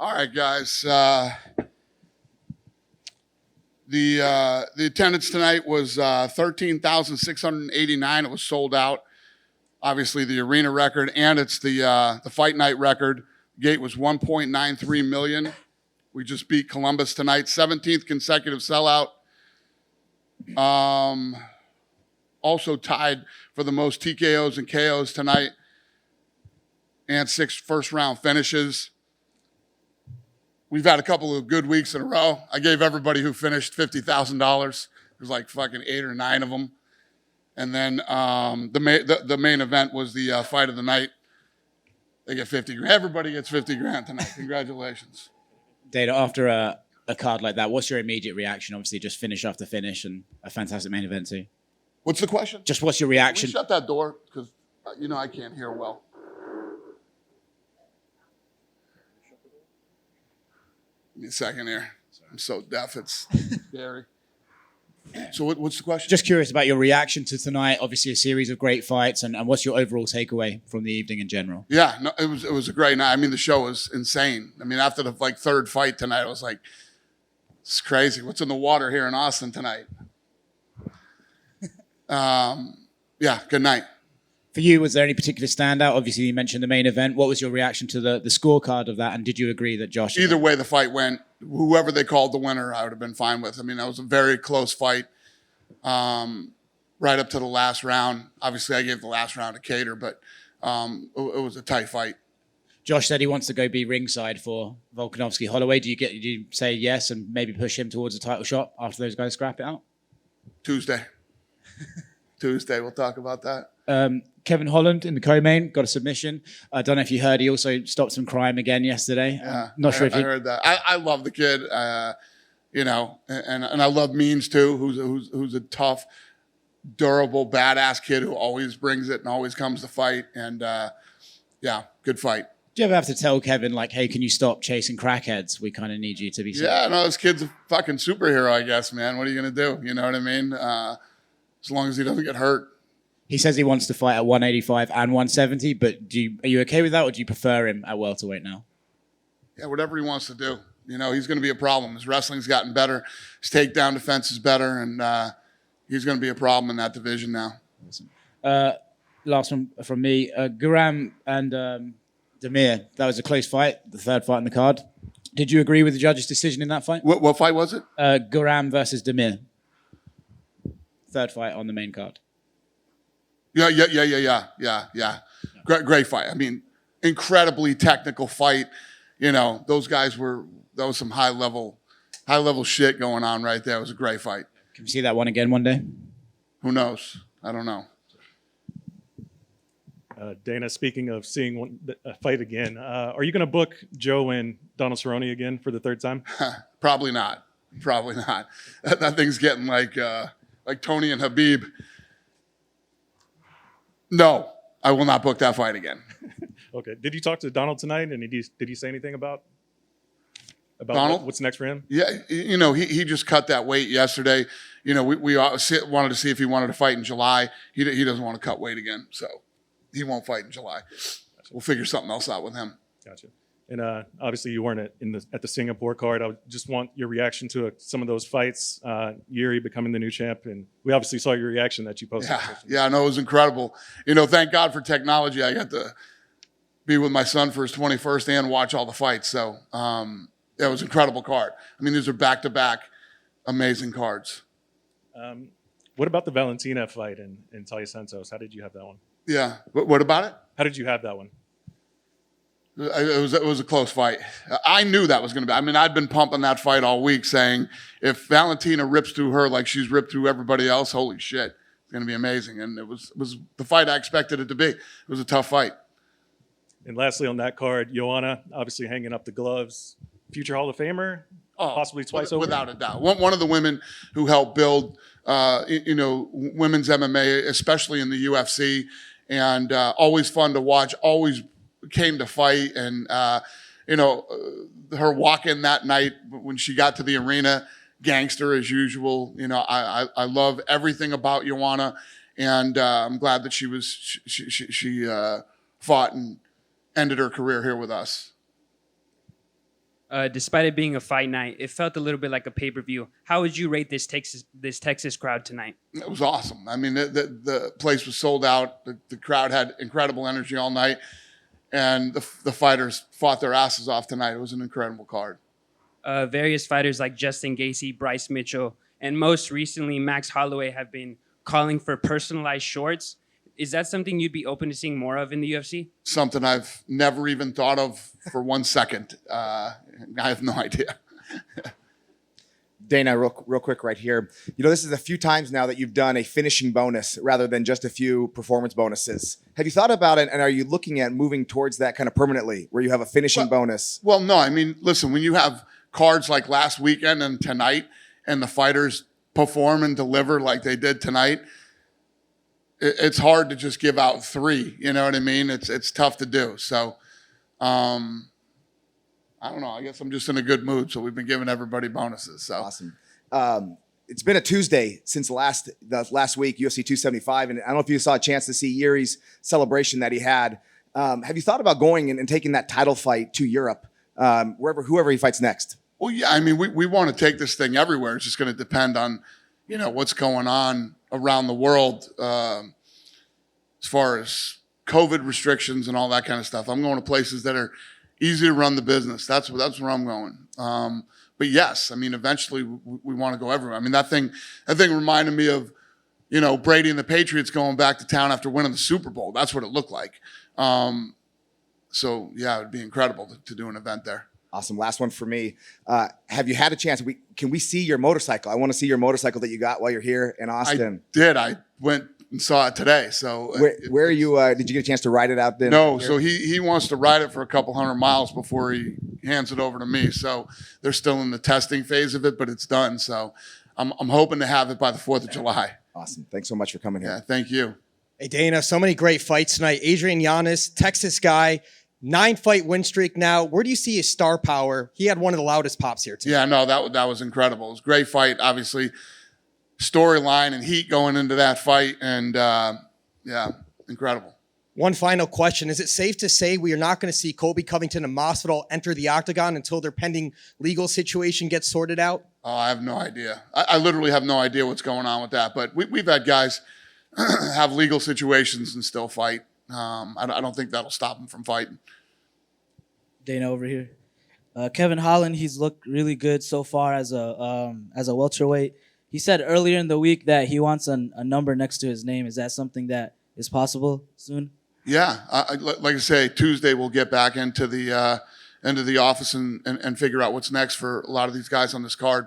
All right, guys. The attendance tonight was 13,689. It was sold out. Obviously, the arena record, and it's the fight night record. Gate was 1.93 million. We just beat Columbus tonight. 17th consecutive sellout. Also tied for the most TKOs and KOs tonight, and 6 first-round finishes. We've had a couple of good weeks in a row. I gave everybody who finished $50,000. There's like fucking 8 or 9 of them. And then the main event was the fight of the night. They get 50 grand. Everybody gets 50 grand tonight. Congratulations. Dana, after a card like that, what's your immediate reaction? Obviously, just finish after finish and a fantastic main event too. What's the question? Just what's your reaction? Can we shut that door? Because, I can't hear well. Give me a second here. I'm so deaf, it's scary. So what's the question? Just curious about your reaction to tonight. Obviously, a series of great fights, and what's your overall takeaway from the evening in general? Yeah, no, it was a great night. I mean, the show was insane. I mean, after the third fight tonight, I was like, it's crazy. What's in the water here in Austin tonight? Yeah, good night. For you, was there any particular standout? Obviously, you mentioned the main event. What was your reaction to the scorecard of that? And did you agree that Josh... Either way the fight went, whoever they called the winner, I would have been fine with. I mean, that was a very close fight right up to the last round. Obviously, I gave the last round to Cater, but it was a tight fight. Josh said he wants to go be ringside for Volkanovski Holloway. Do you say yes and maybe push him towards a title shot after those guys scrap it out? Tuesday, we'll talk about that. Kevin Holland in the co-main got a submission. I don't know if you heard, he also stopped some crime again yesterday. Yeah, not sure if you heard that. I love the kid, and I love Means too, who's a tough, durable, badass kid who always brings it and always comes to fight. And yeah, good fight. Do you ever have to tell Kevin, like, hey, can you stop chasing crackheads? We kind of need you to be safe. Yeah, no, this kid's a fucking superhero, I guess, man. What are you going to do? You know what I mean? As long as he doesn't get hurt. He says he wants to fight at 185 and 170, but are you okay with that, or do you prefer him at welterweight now? Yeah, whatever he wants to do. He's going to be a problem. His wrestling's gotten better. His takedown defense is better, and he's going to be a problem in that division now. Awesome. Last one from me. Guram and Demir, that was a close fight, the third fight in the card. Did you agree with the judge's decision in that fight? What fight was it? Guram versus Demir. Third fight on the main card. Yeah. Great fight. I mean, incredibly technical fight. Those guys that was some high level shit going on right there. It was a great fight. Can we see that one again one day? Who knows? I don't know. Dana, speaking of seeing a fight again, are you going to book Joe and Donald Cerrone again for the third time? Probably not. That thing's getting like Tony and Habib. No, I will not book that fight again. Okay. Did you talk to Donald tonight, and did he say anything about Donald? What's next for him? Yeah, he just cut that weight yesterday. We wanted to see if he wanted to fight in July. He doesn't want to cut weight again, so he won't fight in July. Gotcha. We'll figure something else out with him. Gotcha. And obviously you weren't at the Singapore card. I just want your reaction to some of those fights. Yuri becoming the new champ, and we obviously saw your reaction that you posted. Yeah, no, it was incredible. Thank God for technology. I got to be with my son for his 21st and watch all the fights. So it was an incredible card. I mean, these are back-to-back amazing cards. What about the Valentina fight in Talia Santos? How did you have that one? Yeah. What about it? How did you have that one? It was a close fight. I knew that was going to be. I mean, I'd been pumping that fight all week saying if Valentina rips through her like she's ripped through everybody else, holy shit, it's going to be amazing. And it was the fight I expected it to be. It was a tough fight. And lastly on that card, Joanna obviously hanging up the gloves. Future Hall of Famer, possibly twice over? Without a doubt. One of the women who helped build, women's MMA, especially in the UFC, and always fun to watch, always came to fight. And, her walk-in that night when she got to the arena, gangster as usual. I love everything about Joanna, and I'm glad that she fought and ended her career here with us. Despite it being a fight night, it felt a little bit like a pay-per-view. How would you rate this Texas crowd tonight? It was awesome. I mean, the place was sold out. The crowd had incredible energy all night, and the fighters fought their asses off tonight. It was an incredible card. Various fighters like Justin Gaethje, Bryce Mitchell, and most recently Max Holloway have been calling for personalized shorts. Is that something you'd be open to seeing more of in the UFC? Something I've never even thought of for 1 second. I have no idea. Dana, real quick right here. You know, this is a few times now that you've done a finishing bonus rather than just a few performance bonuses. Have you thought about it, and are you looking at moving towards that kind of permanently, where you have a finishing bonus? Well, no. I mean, listen, when you have cards like last weekend and tonight, and the fighters perform and deliver like they did tonight, it's hard to just give out 3. You know what I mean? It's tough to do. So, I don't know. I guess I'm just in a good mood. So we've been giving everybody bonuses. So Awesome. It's been a Tuesday since the last week, UFC 275, and I don't know if you saw a chance to see Yuri's celebration that he had. Have you thought about going and taking that title fight to Europe, whoever he fights next? Well, yeah. I mean, we want to take this thing everywhere. It's just going to depend on, you know, what's going on around the world as far as COVID restrictions and all that kind of stuff. I'm going to places that are easy to run the business. That's where I'm going. But yes, I mean, eventually we want to go everywhere. I mean, that thing reminded me of, you know, Brady and the Patriots going back to town after winning the Super Bowl. That's what it looked like. So yeah, it'd be incredible to do an event there. Awesome. Last one for me. Have you had a chance? Can we see your motorcycle? I want to see your motorcycle that you got while you're here in Austin. I did. I went and saw it today. So where are you? Did you get a chance to ride it out then? No. So he wants to ride it for a couple hundred miles before he hands it over to me. So they're still in the testing phase of it, but it's done. So I'm hoping to have it by the 4th of July. Awesome. Thanks so much for coming here. Yeah. Thank you. Hey, Dana, so many great fights tonight. Adrian Yanez, Texas guy, 9-fight win streak now. Where do you see his star power? He had one of the loudest pops here tonight. Yeah, no, that was incredible. It was a great fight. Obviously, storyline and heat going into that fight. And, yeah, incredible. One final question. Is it safe to say we are not going to see Colby Covington and Masvidal enter the octagon until their pending legal situation gets sorted out? Oh, I have no idea. I literally have no idea what's going on with that. But we've had guys have legal situations and still fight. I don't think that'll stop them from fighting. Dana over here. Kevin Holland, he's looked really good so far as a welterweight. He said earlier in the week that he wants a number next to his name. Is that something that is possible soon? Yeah, like I say, Tuesday we'll get back into the office and figure out what's next for a lot of these guys on this card.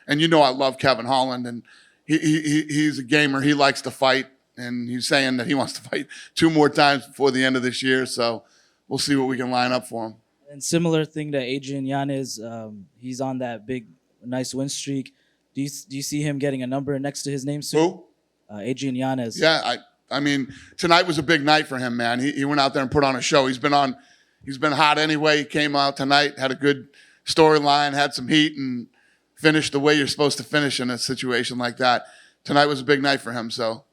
And you know I love Kevin Holland, and he's a gamer. He likes to fight, and he's saying that he wants to fight 2 more times before the end of this year. So we'll see what we can line up for him. And similar thing to Adrian Yanez, he's on that big, nice win streak. Do you see him getting a number next to his name soon? Who? Adrian Yanez. Yeah, I mean, tonight was a big night for him, man. He went out there and put on a show. He's been hot anyway. He came out tonight, had a good storyline, had some heat, and finished the way you're supposed to finish in a situation like that. Tonight was a big night for him. So.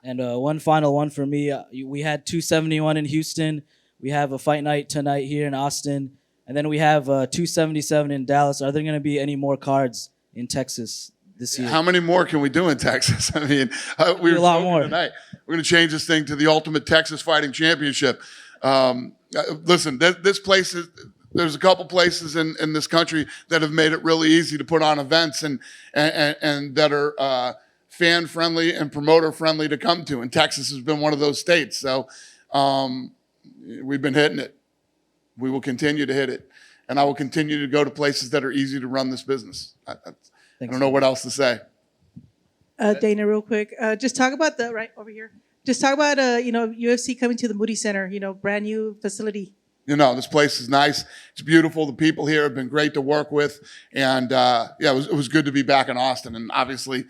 And one final one for me. We had 271 in Houston. We have a fight night tonight here in Austin. And then we have 277 in Dallas. Are there going to be any more cards in Texas this year? How many more can we do in Texas? I mean, we were a lot more tonight. We're going to change this thing to the Ultimate Texas Fighting Championship. Listen, this place is. There's a couple places in this country that have made it really easy to put on events and that are fan friendly and promoter friendly to come to. And Texas has been one of those states. So we've been hitting it. We will continue to hit it, and I will continue to go to places that are easy to run this business. I don't know what else to say. Dana, real quick, just talk about right over here. Just talk about UFC coming to the Moody Center. Brand new facility. This place is nice. It's beautiful. The people here have been great to work with, and it was good to be back in Austin. And obviously,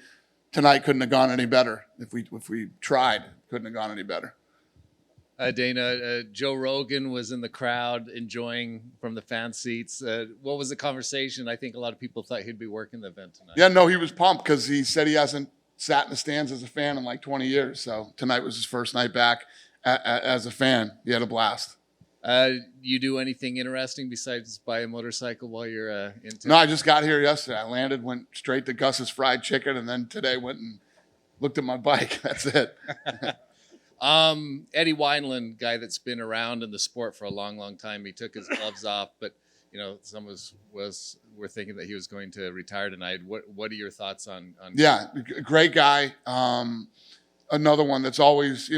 tonight couldn't have gone any better. If we tried, couldn't have gone any better. Dana, Joe Rogan was in the crowd enjoying from the fan seats. What was the conversation? I think a lot of people thought he'd be working the event tonight. Yeah, no, he was pumped because he said he hasn't sat in the stands as a fan in like 20 years. So tonight was his first night back as a fan. He had a blast. You do anything interesting besides buy a motorcycle while you're in town? No, I just got here yesterday. I landed, went straight to Gus's Fried Chicken, and then today went and looked at my bike. That's it. Eddie Wineland, guy that's been around in the sport for a long, long time. He took his gloves off, but some were thinking that he was going to retire tonight. What are your thoughts on? Yeah, great guy. Another one that's always,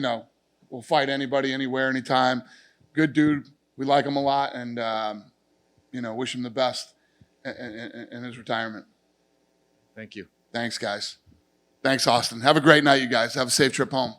will fight anybody, anywhere, anytime. Good dude. We like him a lot, and wish him the best in his retirement. Thank you. Thanks, guys. Thanks, Austin. Have a great night, you guys. Have a safe trip home.